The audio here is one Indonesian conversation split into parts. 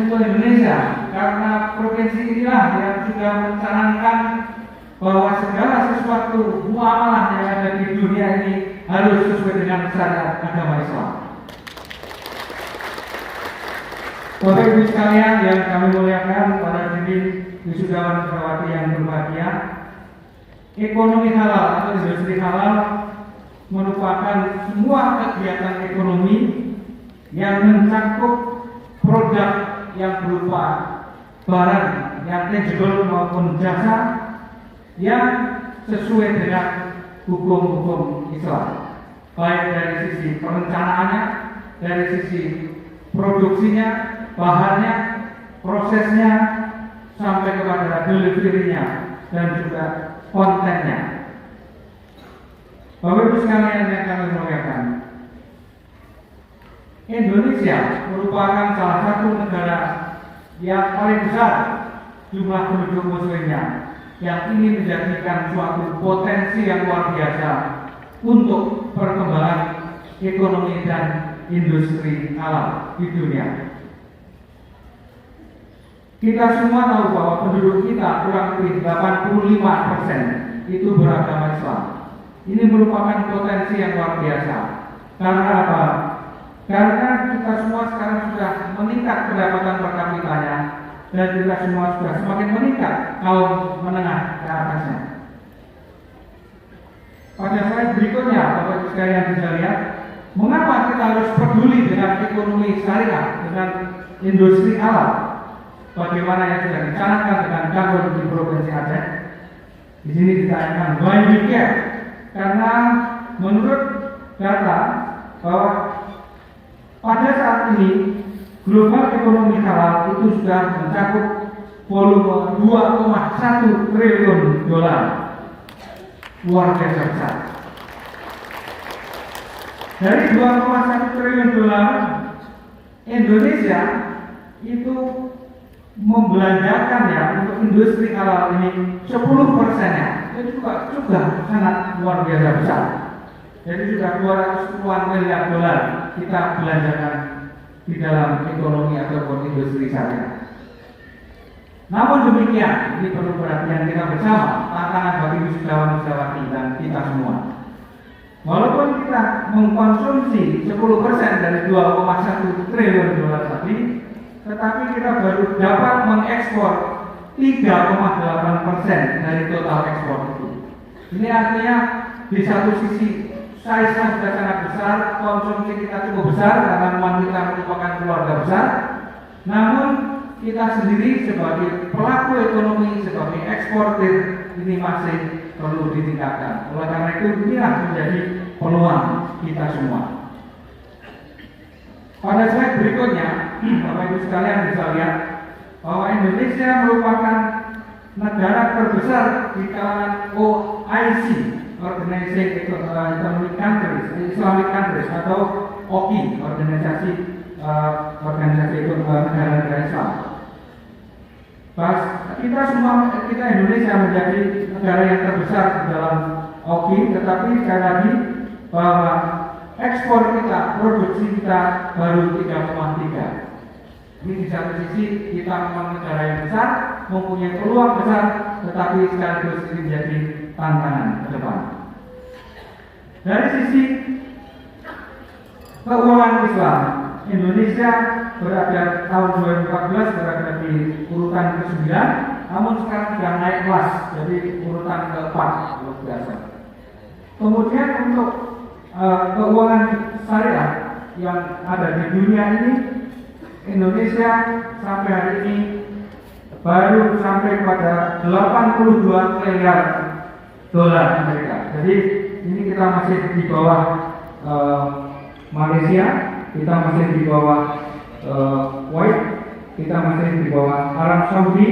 untuk Indonesia, karena provinsi inilah yang sudah mencanangkan bahwa segala sesuatu muamalah yang ada di dunia ini harus sesuai dengan syariat agama Islam. Bapak Ibu sekalian yang kami muliakan, para hadirin wisudawan wisudawati yang berbahagia, ekonomi halal atau industri halal merupakan semua kegiatan ekonomi yang mencakup produk yang berupa barang yang tangible maupun jasa yang sesuai dengan hukum-hukum Islam, baik dari sisi perencanaannya, dari sisi produksinya, bahannya, prosesnya, sampai kepada delivery-nya dan juga kontennya. Bapak Ibu sekalian yang kami muliakan, Indonesia merupakan salah satu negara yang paling besar jumlah penduduk muslimnya, yang ingin menjadikan suatu potensi yang luar biasa untuk perkembangan ekonomi dan industri halal di dunia. Kita semua tahu bahwa penduduk kita kurang lebih 85% itu beragama Islam. Ini merupakan potensi yang luar biasa. Karena apa? Karena kita semua sekarang sudah meningkat pendapatan per kapitanya, dan kita semua sudah semakin meningkat kaum menengah ke atasnya. Pada slide berikutnya, Bapak Ibu sekalian bisa lihat, mengapa kita harus peduli dengan ekonomi syariah, dengan industri halal, bagaimana yang sudah dicanangkan dengan Gabon di Provinsi Aceh. Di sini ditayangkan why we care, karena menurut data bahwa pada saat ini global ekonomi halal itu sudah mencakup volume 2,1 triliun dolar, luar biasa besar. Dari 2,1 triliun dolar, Indonesia itu membelanjakan ya untuk industri halal ini 10%-nya. Itu juga sangat luar biasa besar. Jadi sudah 200-an miliar dolar kita belanjakan di dalam ekonomi ataupun industri syariah. Namun demikian, ini perlu perhatian kita bersama, tantangan bagi wisudawan-wisudawati dan kita semua. Walaupun kita mengkonsumsi 10% dari 2,1 triliun dolar tadi, tetapi kita baru dapat mengekspor 3,8% dari total ekspor itu. Ini artinya di satu sisi size-nya sudah sangat besar, konsumsi kita cukup besar karena memang kita merupakan keluarga besar. Namun kita sendiri sebagai pelaku ekonomi, sebagai eksportir, ini masih perlu ditingkatkan. Oleh karena itu inilah menjadi peluang kita semua. Pada slide berikutnya, Bapak Ibu sekalian bisa lihat bahwa Indonesia merupakan negara terbesar di kalangan OIC, Organizing Economic Countries, Islamic Countries, atau OKI, organisasi negara-negara Islam. Kita Indonesia menjadi negara yang terbesar di dalam OKI, tetapi sekali lagi bahwa ekspor kita, produksi kita baru 3,3. Ini di satu sisi kita memang negara yang besar, mempunyai peluang besar, tetapi sekaligus ini menjadi tantangan ke depan. Dari sisi keuangan Islam, Indonesia berada tahun 2014 berada di urutan ke-9, namun sekarang sudah naik kelas jadi urutan ke-4, luar biasa. Kemudian untuk keuangan syariah yang ada di dunia ini, Indonesia sampai hari ini baru sampai pada 82 miliar dolar Amerika. Jadi ini kita masih di bawah Malaysia, kita masih di bawah Kuwait, kita masih di bawah Arab Saudi,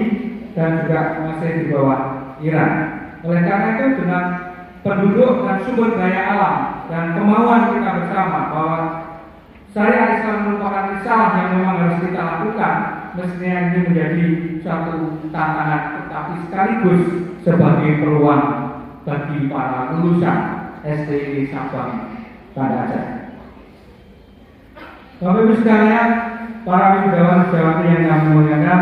dan juga masih di bawah Iran. Oleh karena itu, dengan penduduk dan sumber daya alam dan kemauan kita bersama bahwa syariat Islam merupakan risalah yang memang harus kita lakukan, mestinya ini menjadi suatu tantangan, tetapi sekaligus sebagai peluang bagi para lulusan STI Sabang Banda Aceh. Bapak Ibu sekalian, para wisudawan-wisudawati yang kami muliakan,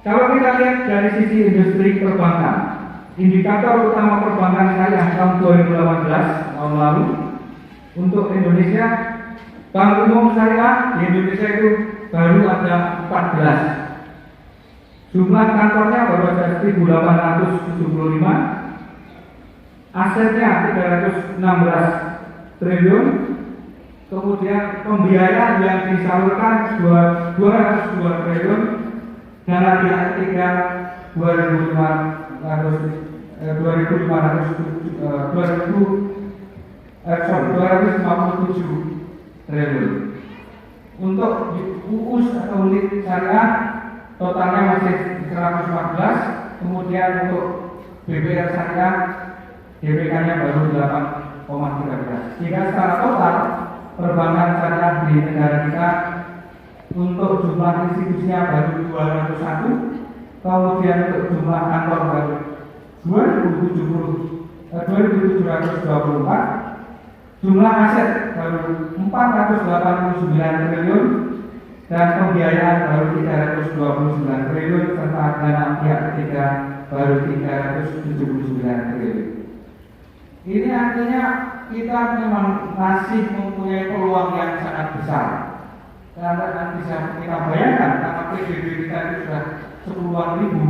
kalau kita lihat dari sisi industri perbankan, indikator utama perbankan syariah tahun 2018 tahun lalu untuk Indonesia, Bank Umum Syariah di Indonesia itu baru ada 14. Jumlah kantornya baru ada 1.875, asetnya 316 triliun, kemudian pembiayaan yang disalurkan 202 triliun, dana pihak ketiga 257 triliun. Untuk UUS atau unit syariah totalnya masih 114, kemudian untuk BPR syariah DPK-nya baru 8,13. Jika secara total perbankan syariah di negara kita untuk jumlah institusinya baru 201, kemudian untuk jumlah kantor baru 2.724, jumlah aset baru 489 triliun, dan pembiayaan baru 329 triliun, serta dana pihak ketiga baru 379 triliun. Ini artinya kita memang masih mempunyai peluang yang sangat besar. Karena bisa kita bayangkan, karena PDB kita itu sudah 10-an ribu,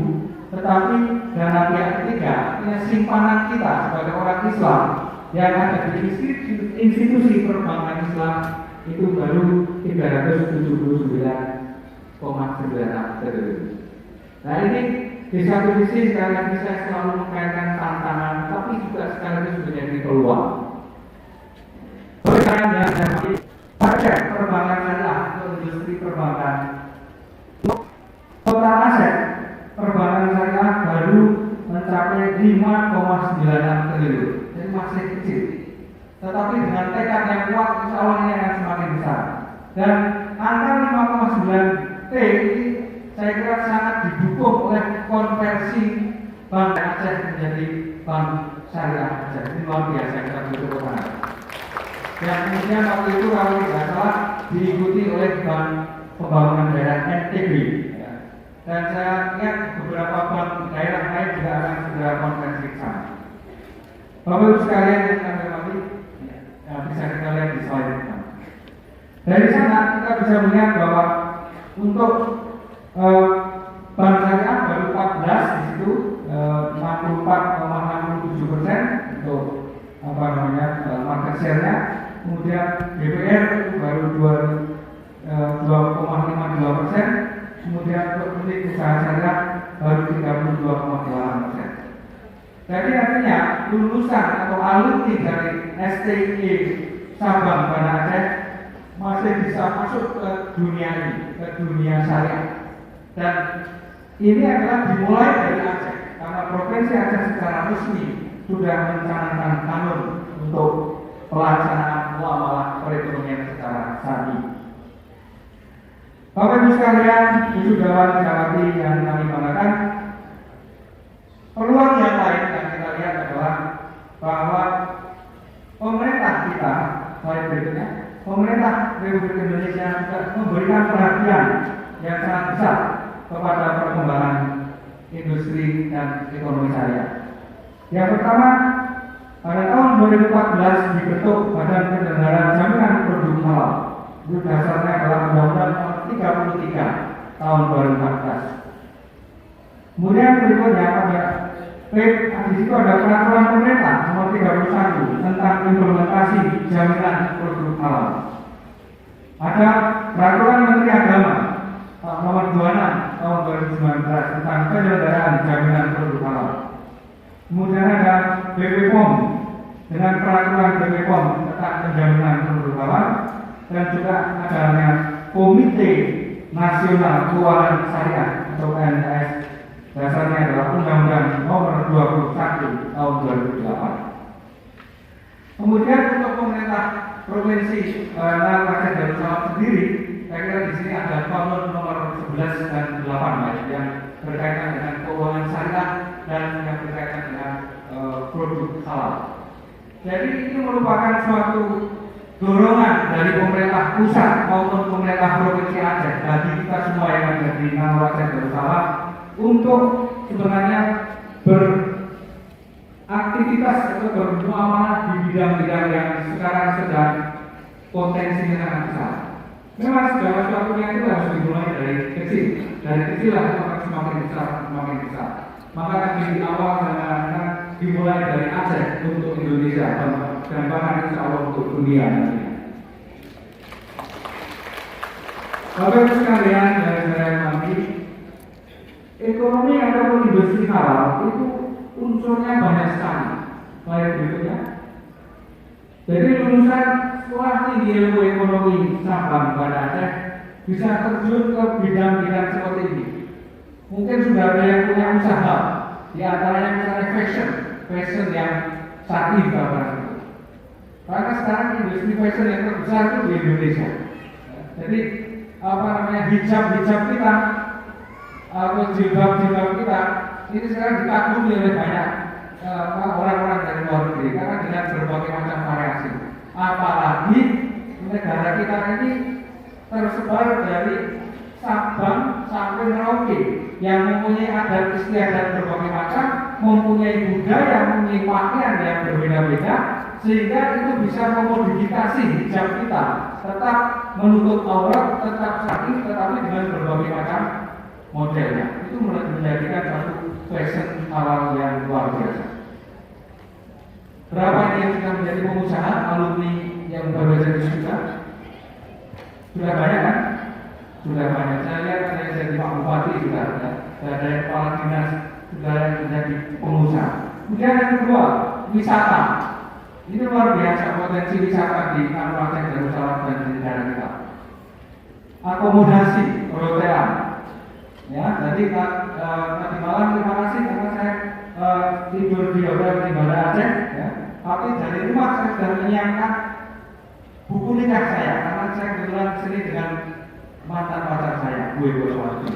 tetapi dana pihak ketiga, artinya simpanan kita sebagai orang Islam yang ada di institusi perbankan Islam itu baru 379,9 triliun. Nah ini di satu sisi sekali lagi saya selalu mengkaitkan tantangan, tapi juga sekaligus menjadi peluang. Oleh karena target perbankan syariah atau industri perbankan, total aset perbankan syariah baru mencapai 5,96 triliun, jadi masih kecil. Tetapi dengan tekad yang kuat, insya Allah ini akan semakin besar. Dan angka 5,9 T ini saya kira sangat didukung oleh konversi Bank Aceh menjadi Bank Syariah Aceh. Ini luar biasa, kita butuh tangan. Dan kemudian waktu itu kalau tidak salah diikuti oleh Bank Pembangunan Daerah NTB. Dan saya lihat beberapa bank daerah lain juga akan segera konversi ke sana. Bapak Ibu sekalian yang kami hormati, bisa kita lihat di slide depan. Dari sana kita bisa melihat bahwa untuk bank syariah baru 14 di situ, 64,67% untuk market share-nya. Kemudian BPR baru 2,52%. Kemudian untuk unit usaha syariah baru 32,8%. Jadi artinya lulusan atau alumni dari STI Sabang Banda Aceh masih bisa masuk ke dunia ini, ke dunia syariah. Dan ini adalah dimulai dari Aceh, karena Provinsi Aceh secara resmi sudah mencanangkan kanun untuk pelaksanaan muamalah perekonomian secara syar'i. Bapak Ibu sekalian, wisudawan-wisudawati yang kami banggakan, peluang yang lain yang kita lihat adalah bahwa pemerintah kita, slide berikutnya, pemerintah Republik Indonesia juga memberikan perhatian yang sangat besar kepada perkembangan industri dan ekonomi syariah. Yang pertama, pada tahun 2014 dibentuk Badan Penyelenggaraan Jaminan Produk Halal. Itu dasarnya adalah Undang-Undang Nomor 33 tahun 2014. Kemudian berikutnya pada di situ ada peraturan pemerintah Nomor 31 tentang implementasi jaminan produk halal. Ada peraturan Menteri Agama Nomor 26 tahun 2019 tentang penyelenggaraan jaminan produk halal. Kemudian ada BPOM dengan peraturan BPOM tentang penjaminan produk halal, dan juga adanya Komite Nasional Keuangan Syariah atau KNKS, dasarnya adalah Undang-Undang Nomor 21 tahun 2008. Kemudian untuk pemerintah provinsi Aceh Darussalam sendiri, saya kira di sini ada Konun Nomor 11 dan 8 yang berkaitan dengan keuangan syariah dan yang berkaitan dengan produk halal. Jadi ini merupakan suatu dorongan dari pemerintah pusat maupun pemerintah provinsi Aceh bagi kita semua yang ada di Nangor Aceh Darussalam untuk sebenarnya beraktivitas atau bermuamalah di bidang-bidang yang sekarang sedang potensinya sangat besar. Memang segala sesuatunya itu harus dimulai dari kecil lah akan semakin besar. Maka di awal dengan dimulai dari Aceh untuk Indonesia dan bahkan insya Allah untuk dunia nantinya. Bapak Ibu sekalian dari saya nanti, ekonomi ataupun industri halal itu unsurnya banyak sekali. Baik berikutnya. Jadi lulusan sekolah tinggi ilmu ekonomi Sabang pada Aceh bisa terjun ke bidang-bidang seperti ini. Mungkin sudah ada yang punya usaha, di antaranya misalnya fashion yang saat ini itu. Karena sekarang industri fashion yang terbesar itu di Indonesia. Jadi hijab kita atau jilbab kita ini sekarang dikagumi oleh banyak orang-orang dari luar negeri karena dengan berbagai macam variasi. Apalagi negara kita ini tersebar dari Sabang sampai Merauke yang mempunyai adat istiadat berbagai macam, mempunyai budaya, mempunyai pakaian yang berbeda-beda, sehingga itu bisa memodifikasi hijab kita tetap menutup aurat, tetap syar'i, tetapi dengan berbagai macam modelnya. Itu menjadikan satu fashion halal yang luar biasa. Berapa yang sudah menjadi pengusaha alumni yang baru saja sudah banyak kan? Sudah banyak. Saya lihat ada yang jadi Pak Bupati juga ada yang kepala dinas sudah yang menjadi pengusaha. Kemudian yang kedua, wisata. Ini luar biasa potensi wisata di Nangor Aceh Darussalam dan di negara kita. Akomodasi perhotelan. Ya, jadi tadi malam terima kasih karena saya tidur di hotel di Banda Aceh. Ya. Tapi dari rumah saya sudah menyiapkan buku nikah saya karena saya kebetulan sini dengan mantan pacar saya, Bu Boswati.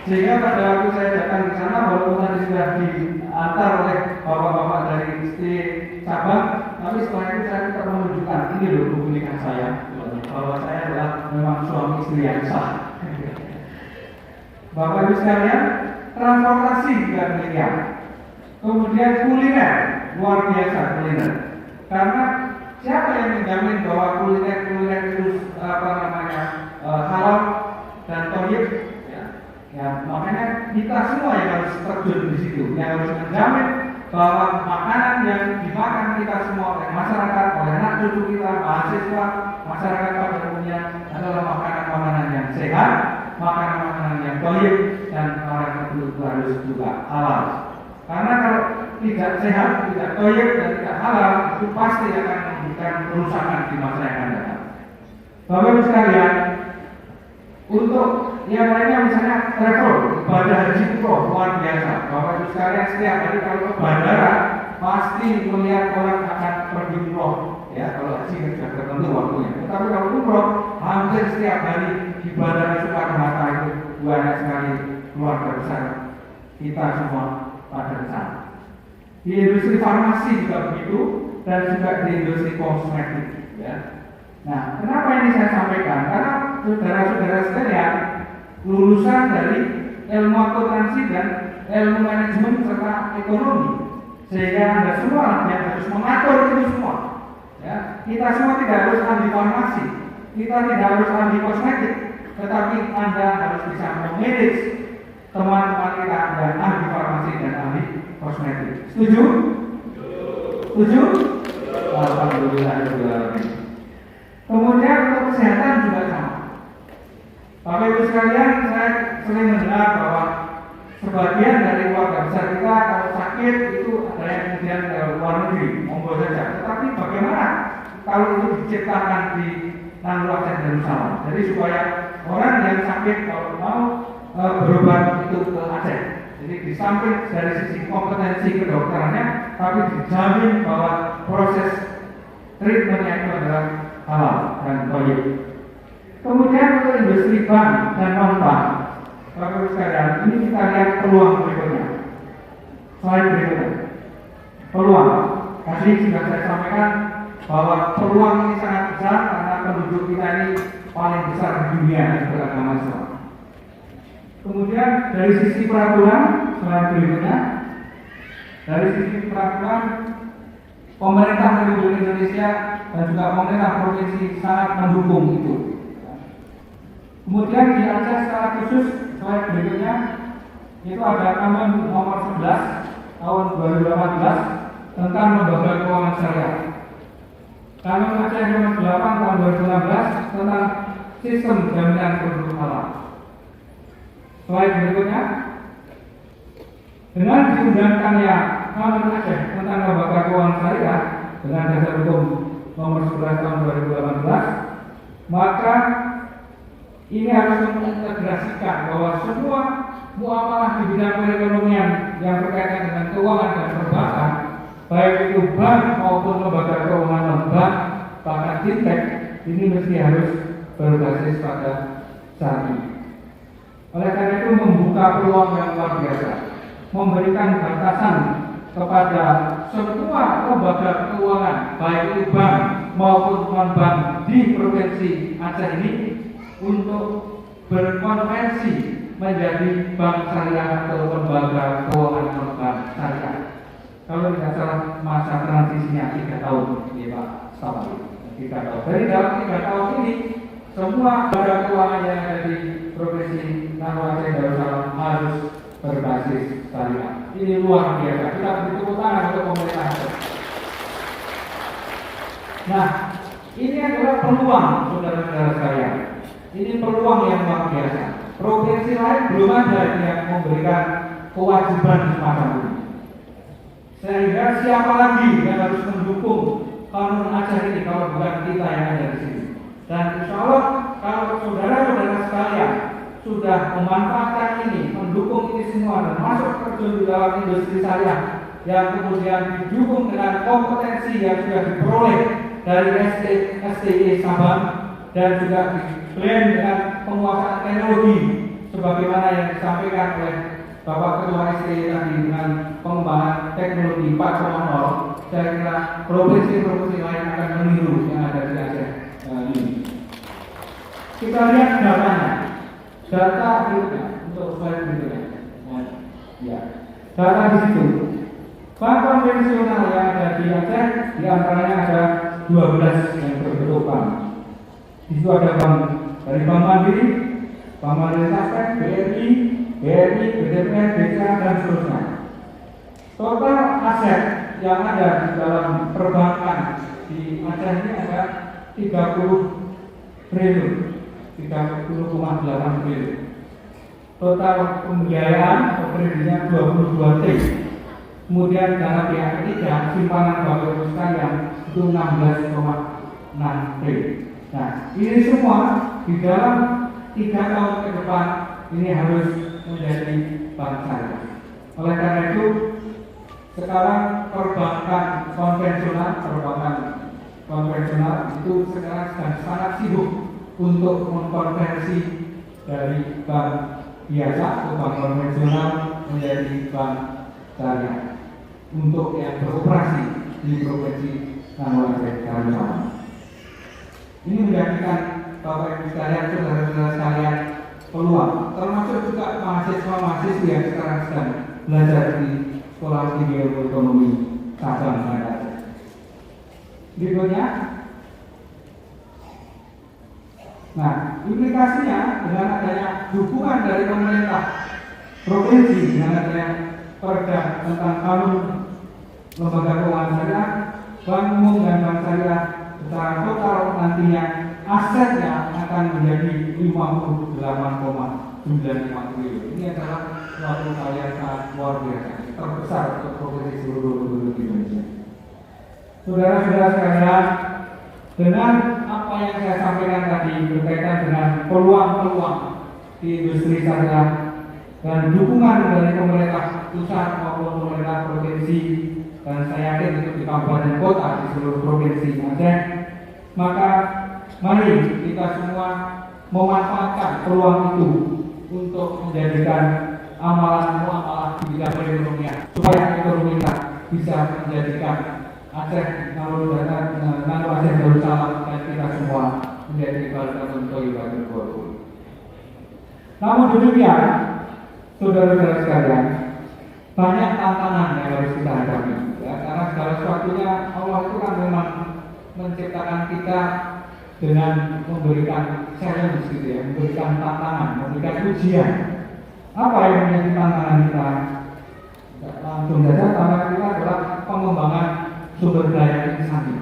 Sehingga pada waktu saya datang ke sana, walaupun tadi sudah diantar oleh bapak-bapak dari istri Sabang, tapi setelah itu saya tetap menunjukkan ini loh buku nikah saya, bahwa saya adalah memang suami istri yang sah. Bapak Ibu sekalian, transportasi juga demikian. Kemudian kuliner, luar biasa kuliner. Karena siapa yang menjamin bahwa kuliner itu halal dan thayyib? Ya, makanya kita semua yang harus terjun di situ, yang harus menjamin bahwa makanan yang dimakan kita semua oleh masyarakat, oleh anak cucu kita, mahasiswa, masyarakat pada umumnya adalah makanan-makanan yang sehat, makanan-makanan yang thayyib, dan orang itu harus juga halal. Karena kalau tidak sehat, tidak thayyib, dan tidak halal, itu pasti akan memberikan kerusakan di masa yang akan datang. Bapak Ibu sekalian, untuk yang lainnya misalnya travel, ibadah haji umroh luar biasa. Bapak Ibu sekalian, setiap hari kalau ke bandara pasti melihat orang akan pergi umroh. Ya, kalau haji sudah tertentu waktunya. Tetapi kalau umroh hampir setiap hari di bandara Soekarno-Hatta itu banyak sekali keluarga besar kita semua pada sana. Di industri farmasi juga begitu dan juga di industri kosmetik. Ya. Nah, kenapa ini saya sampaikan? Karena saudara-saudara sekalian, lulusan dari ilmu akuntansi dan ilmu manajemen serta ekonomi, sehingga Anda semua yang harus mengatur itu semua. Ya, kita semua tidak harus ahli farmasi, kita tidak harus ahli kosmetik, tetapi Anda harus bisa memanage teman-teman kita dan ahli farmasi dan ahli kosmetik. Setuju? Setuju? Alhamdulillah. Kemudian untuk kesehatan juga sama. Bapak Ibu sekalian, saya sering mendengar bahwa sebagian dari keluarga besar kita kalau sakit itu ada yang kemudian ke luar negeri, monggo saja. Tetapi bagaimana kalau itu diciptakan di Nangor Aceh Darussalam? Jadi supaya orang yang sakit kalau mau berobat itu ke Aceh. Jadi di samping dari sisi kompetensi kedokterannya, tapi dijamin bahwa proses treatmentnya itu adalah halal dan thayyib. Kemudian untuk industri bank dan non bank, Bapak Ibu sekalian, ini kita lihat peluang berikutnya. Slide berikutnya. Peluang. tadi sudah saya sampaikan bahwa peluang ini sangat besar karena penduduk kita ini paling besar di dunia yang beragama Islam. Kemudian dari sisi peraturan, slide berikutnya, dari sisi peraturan pemerintah Republik Indonesia dan juga pemerintah provinsi sangat mendukung itu. Kemudian di Aceh secara khusus, slide berikutnya, itu ada Aman nomor 11 tahun 2018 tentang lembaga keuangan syariah. Kanun Aceh nomor 8 tahun 2016 tentang sistem jaminan produk halal. Slide berikutnya, dengan diundangkannya Kanun Aceh tentang lembaga keuangan syariah dengan dasar hukum nomor 11 tahun 2018, maka ini harus mengintegrasikan bahwa semua muamalah di bidang perekonomian yang berkaitan dengan keuangan dan perbankan, baik itu bank maupun lembaga keuangan non-bank, bahkan fintech, ini mesti harus berbasis pada syariah. Oleh karena itu membuka peluang yang luar biasa, memberikan batasan kepada semua lembaga keuangan, baik itu bank maupun non-bank di provinsi Aceh ini untuk berkonversi menjadi bank syariah atau lembaga keuangan non-bank syariah. Kalau tidak salah masa transisinya 3 tahun, ya Pak Staffi. 3 tahun. Dari dalam 3 tahun ini semua lembaga keuangan yang ada di provinsi Aceh Darussalam harus berbasis syariah. Ini luar biasa. Kita beri tepuk tangan untuk pemerintah. Nah, ini adalah peluang, saudara-saudara sekalian. Ini peluang yang luar biasa. Provinsi lain belum ada yang memberikan kewajiban semacam ini. Sehingga siapa lagi yang harus mendukung Kanun Aceh ini kalau bukan kita yang ada di sini. Dan insya Allah kalau saudara-saudara sekalian sudah memanfaatkan ini, mendukung ini semua dan masuk terjun di dalam industri syariah yang kemudian didukung dengan kompetensi yang sudah diperoleh dari STI Sabang dan juga diblend dengan penguasaan teknologi sebagaimana yang disampaikan oleh Bapak Ketua STI tadi dengan pengembangan teknologi 4.0. Saya kira provinsi-provinsi lain akan meniru yang ada di Aceh ini. Kita lihat datanya. Data berikutnya untuk slide berikutnya. Ya, data di situ. Bank konvensional yang ada di Aceh, di antaranya ada 12 yang berbentuk bank. Di situ ada bank dari Bank Mandiri, Bank Mandiri Taspen, BRI, BDPR, BCA dan seterusnya. Total aset yang ada di dalam perbankan di Aceh ini ada 30 triliun. 30,8 triliun. Total pembiayaan kreditnya 22 triliun. Kemudian dana pihak ketiga simpanan Bapak Ibu sekalian itu 16,6 triliun. Nah, ini semua di dalam 3 tahun ke depan ini harus menjadi bank syariah. Oleh karena itu sekarang perbankan konvensional itu sekarang sedang sangat sibuk untuk mengkonversi dari bank biasa atau bank konvensional menjadi bank syariah untuk yang beroperasi di provinsi Aceh Darussalam. Ini menjadikan Bapak Ibu sekalian, saudara-saudara sekalian peluang, termasuk juga mahasiswa-mahasiswi yang sekarang sedang belajar di Sekolah Tinggi Ekonomi Sabang dan Aceh. Berikutnya. Nah, implikasinya dengan adanya dukungan dari pemerintah provinsi dengan adanya perda tentang kanun lembaga keuangan syariah, bank umum dan bank syariah secara total nantinya asetnya akan menjadi 58,95 triliun. Ini adalah suatu hal yang sangat luar biasa, terbesar untuk provinsi seluruh Indonesia. Saudara-saudara sekalian, dengan apa yang saya sampaikan tadi berkaitan dengan peluang-peluang di industri syariah dan dukungan dari pemerintah pusat maupun pemerintah provinsi dan saya yakin itu di kabupaten kota di seluruh provinsi Aceh, maka mari kita semua memanfaatkan peluang itu untuk menjadikan amalan-amalan di bidang perekonomian supaya ekonomi kita bisa menjadikan Aceh, Nalu Aceh Darussalam dan kita semua menjadi baldatun thayyibatun ghafur. Namun demikian, saudara-saudara sekalian, banyak tantangan yang harus kita hadapi. Ya, karena segala sesuatunya Allah itu kan memang menciptakan kita dengan memberikan challenge gitu ya, memberikan tantangan, memberikan ujian. Apa yang menjadi tantangan kita? Langsung saja tantangan kita adalah pengembangan sumber daya insani.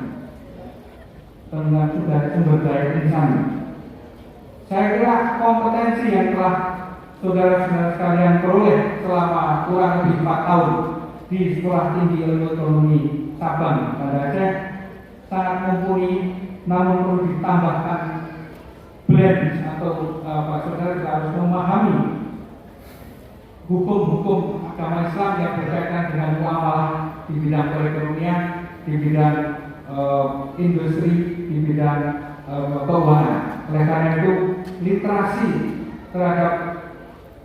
Sumber daya insani. Saya kira kompetensi yang telah saudara-saudara sekalian peroleh selama kurang lebih 4 tahun di Sekolah Tinggi Ilmu Ekonomi Sabang pada Aceh sangat mumpuni, namun perlu ditambahkan blend atau saudara harus memahami hukum-hukum agama Islam yang berkaitan dengan muamalah di bidang perekonomian, di bidang industri, di bidang keuangan. Oleh karena itu, literasi terhadap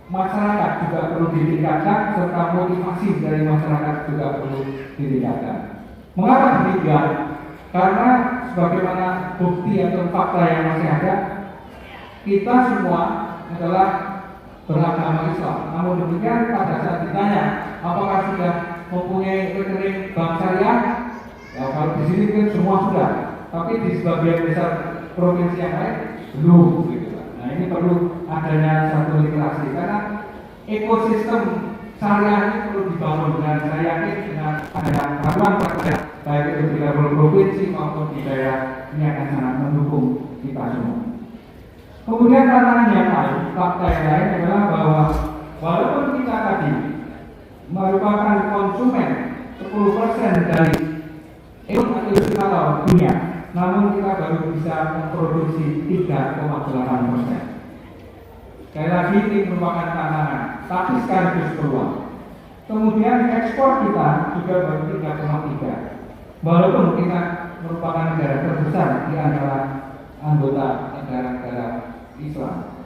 masyarakat juga perlu ditingkatkan, serta motivasi dari masyarakat juga perlu ditingkatkan. Mengapa demikian? Karena sebagaimana bukti atau fakta yang masih ada, kita semua adalah beragama Islam. Namun demikian, pada saat ditanya apakah sudah mempunyai rekening bank syariah, ya kalau di sini kan semua sudah, tapi di sebagian besar provinsi yang lain belum. Gitu. Nah ini perlu adanya satu literasi, karena ekosistem syariah ini perlu dibangun, dan saya yakin dengan adanya bantuan praktek baik itu di level provinsi maupun di daerah ini akan sangat mendukung kita semua. Kemudian tantangan yang lain, fakta yang lain adalah bahwa walaupun kita tadi merupakan konsumen 10% dari industri halal dunia, namun kita baru bisa memproduksi 3,8%. Sekali lagi ini merupakan tantangan, tapi sekaligus peluang. Kemudian ekspor kita juga baru 3,3. Walaupun kita merupakan negara terbesar di antara anggota negara-negara Islam.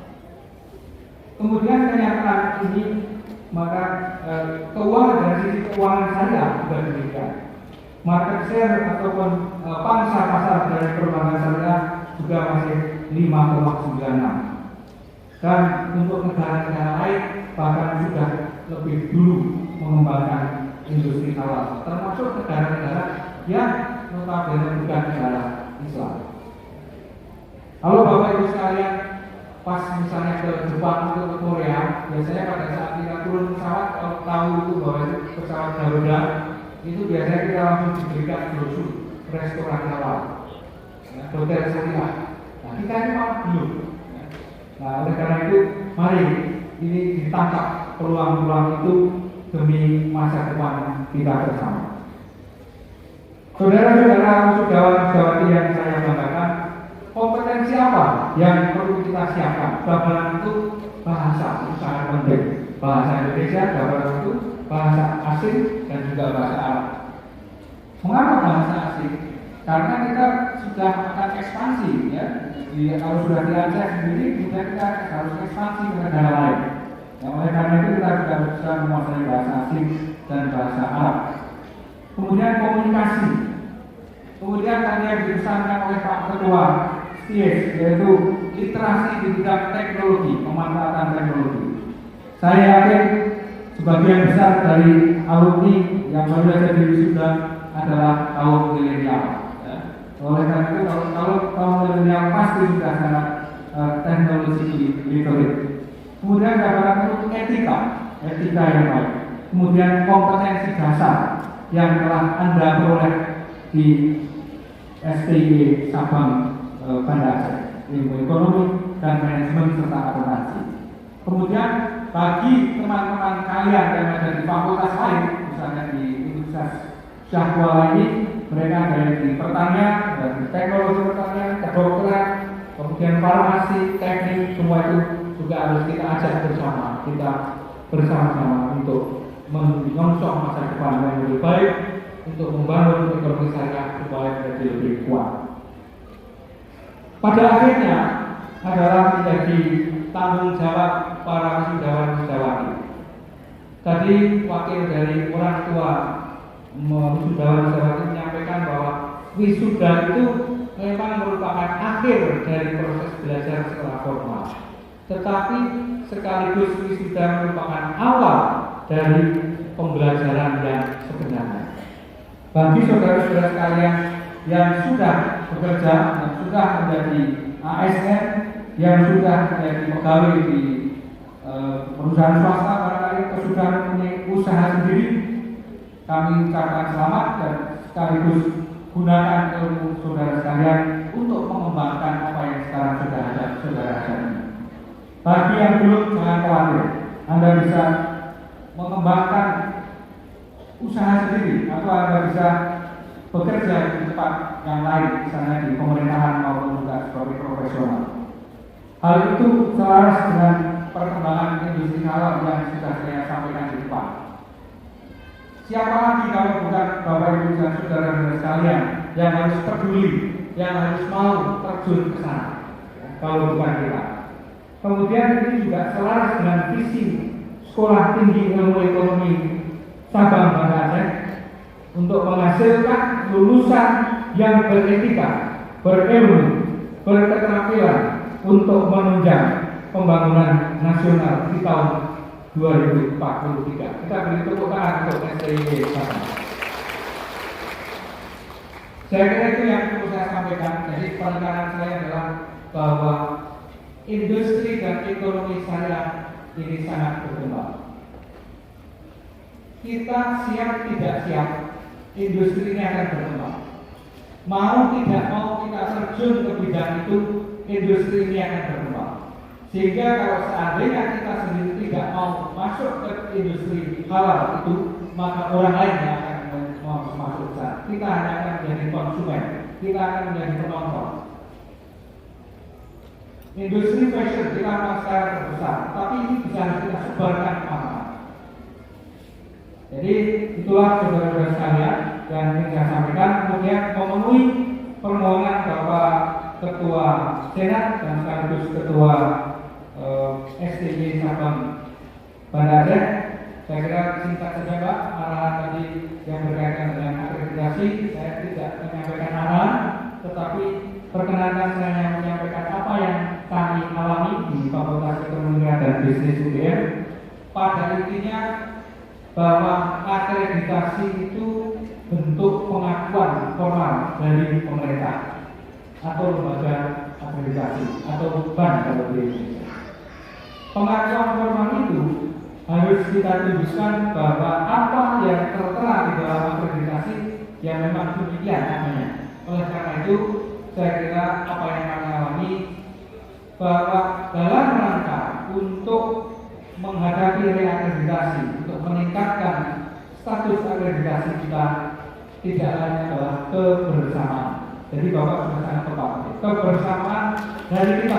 Kemudian kenyataan ini, maka keuangan dari sisi keuangan syariah juga demikian. Market share ataupun pangsa pasar dari perbankan syariah juga masih 5,96. Dan untuk negara-negara lain bahkan sudah lebih dulu mengembangkan industri halal, termasuk negara-negara yang notabene bukan negara Islam. Kalau Bapak Ibu sekalian pas misalnya ke Jepang atau ke Korea, biasanya pada saat kita turun pesawat, kalau tahu itu bahwa itu pesawat Garuda, itu biasanya kita langsung diberikan brosur restoran halal, hotel syariah. Nah kita ini malah belum. Nah oleh karena itu, mari ini ditangkap peluang-peluang itu demi masa depan kita bersama. Saudara-saudara, saudara-saudari yang saya banggakan, kompetensi apa yang perlu kita siapkan? Gambaran itu bahasa itu sangat penting. Bahasa Indonesia, gambaran itu bahasa asing dan juga bahasa Arab. Mengapa bahasa asing? Karena kita sudah akan ekspansi, ya. Kalau sudah di Aceh sendiri, kemudian kita harus ekspansi ke negara lain. Yang oleh karena itu kita sudah bisa menguasai bahasa asing dan bahasa Arab. Kemudian komunikasi. Kemudian tadi yang dipesankan oleh Pak Ketua STIES, yaitu literasi di bidang teknologi, pemanfaatan teknologi. Saya yakin sebagian besar dari alumni yang baru saja wisuda adalah kaum milenial. Ya. Oleh karena itu, kalau kaum milenial pasti sudah sangat teknologi literate. Kemudian gambaran itu etika yang baik. Kemudian kompetensi dasar yang telah Anda peroleh di STI Sabang Banda Aceh, ilmu ekonomi dan manajemen serta akuntansi. Kemudian bagi teman-teman kalian yang ada di fakultas lain, misalnya di Universitas Syahkuala ini, mereka ada di pertanian, dari teknologi pertanian, kedokteran, kemudian farmasi, teknik, semua itu juga harus kita ajak bersama, kita bersama-sama untuk menyongsong masa depan yang lebih baik, untuk membangun ekonomi syariah supaya menjadi lebih kuat. Pada akhirnya adalah menjadi tanggung jawab para wisudawan-wisudawati. Tadi wakil dari orang tua wisudawan-wisudawati menyampaikan wisuda itu memang merupakan akhir dari proses belajar sekolah formal. Tetapi sekaligus wisuda merupakan awal dari pembelajaran yang sebenarnya. Bagi saudara-saudara sekalian yang sudah bekerja, yang sudah menjadi ASN, yang sudah menjadi pegawai di perusahaan swasta, barangkali sudah mempunyai usaha sendiri, kami ucapkan selamat dan sekaligus gunakan ilmu saudara sekalian untuk mengembangkan apa yang sekarang sudah ada saudara sekalian. Bagi yang belum, jangan khawatir, Anda bisa mengembangkan usaha sendiri atau Anda bisa bekerja di tempat yang lain, misalnya di pemerintahan maupun juga sebagai profesional. Hal itu selaras dengan perkembangan industri halal yang sudah saya sampaikan di depan. Siapa lagi kalau bukan Bapak Ibu dan saudara-saudara sekalian yang harus peduli, yang harus mau terjun ke sana, kalau bukan kita. Kemudian ini juga selaras dengan visi Sekolah Tinggi Ilmu Ekonomi Sabang Banda Aceh untuk menghasilkan lulusan yang beretika, berilmu, berketerampilan untuk menunjang pembangunan nasional di tahun 2043. Kita beri tepuk tangan untuk STIE Sabang. Saya kira itu yang perlu saya sampaikan. Jadi penekanan saya adalah bahwa industri dan ekonomi syariah ini sangat berkembang. Kita siap tidak siap, industri ini akan berkembang. Mau tidak mau kita terjun ke bidang itu, industri ini akan berkembang. Sehingga kalau seandainya kita sendiri tidak mau masuk ke industri halal itu, maka orang lain yang akan mau masuk ke sana. Kita hanya akan menjadi konsumen, kita akan menjadi penonton. Industri fashion kita memang sekarang terbesar, tapi ini bisa kita sebarkan kemana-mana. Jadi itulah saudara-saudara sekalian yang ingin saya sampaikan. Kemudian memenuhi permohonan Bapak Ketua Senat dan sekaligus Ketua STY Sabang Banda Aceh. Saya kira singkat saja Pak, arahan tadi yang berkaitan dengan akreditasi saya tidak menyampaikan arahan, tetapi perkenankan saya menyampaikan apa yang kami alami di Fakultas Ekonomi dan Bisnis UGM. Pada intinya bahwa akreditasi itu bentuk pengakuan formal dari pemerintah atau lembaga akreditasi atau BAN kalau di Indonesia. Pengakuan formal itu harus kita tunjukkan bahwa apa yang tertera di dalam akreditasi yang memang demikian namanya. Oleh karena itu, saya kira apa yang kami alami bahwa dalam rangka untuk menghadapi reakreditasi, untuk meningkatkan status akreditasi kita, tidak lain adalah kebersamaan. Jadi Bapak sudah sangat tepat. Kebersamaan dari kita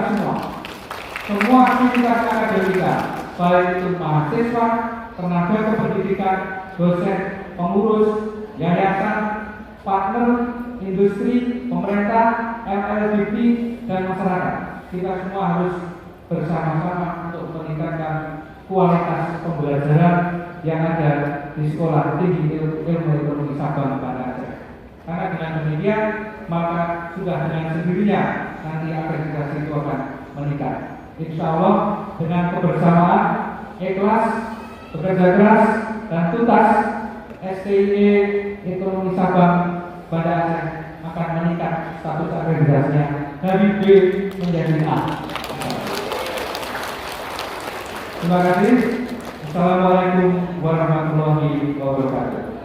semua aktivitas akademika, baik itu mahasiswa, tenaga kependidikan, dosen, pengurus, yayasan, partner, industri, pemerintah, LLBP, dan masyarakat. Kita semua harus bersama-sama untuk meningkatkan kualitas pembelajaran yang ada di Sekolah Tinggi Ilmu Ekonomi Sabang Banda Aceh. Karena dengan demikian, maka sudah dengan sendirinya nanti akreditasi itu akan meningkat. Insya Allah dengan kebersamaan, ikhlas, bekerja keras, dan tuntas, STY Ekonomi Sabang Banda Aceh akan meningkat status akreditasinya dari B menjadi A. Terima kasih. Assalamualaikum warahmatullahi wabarakatuh.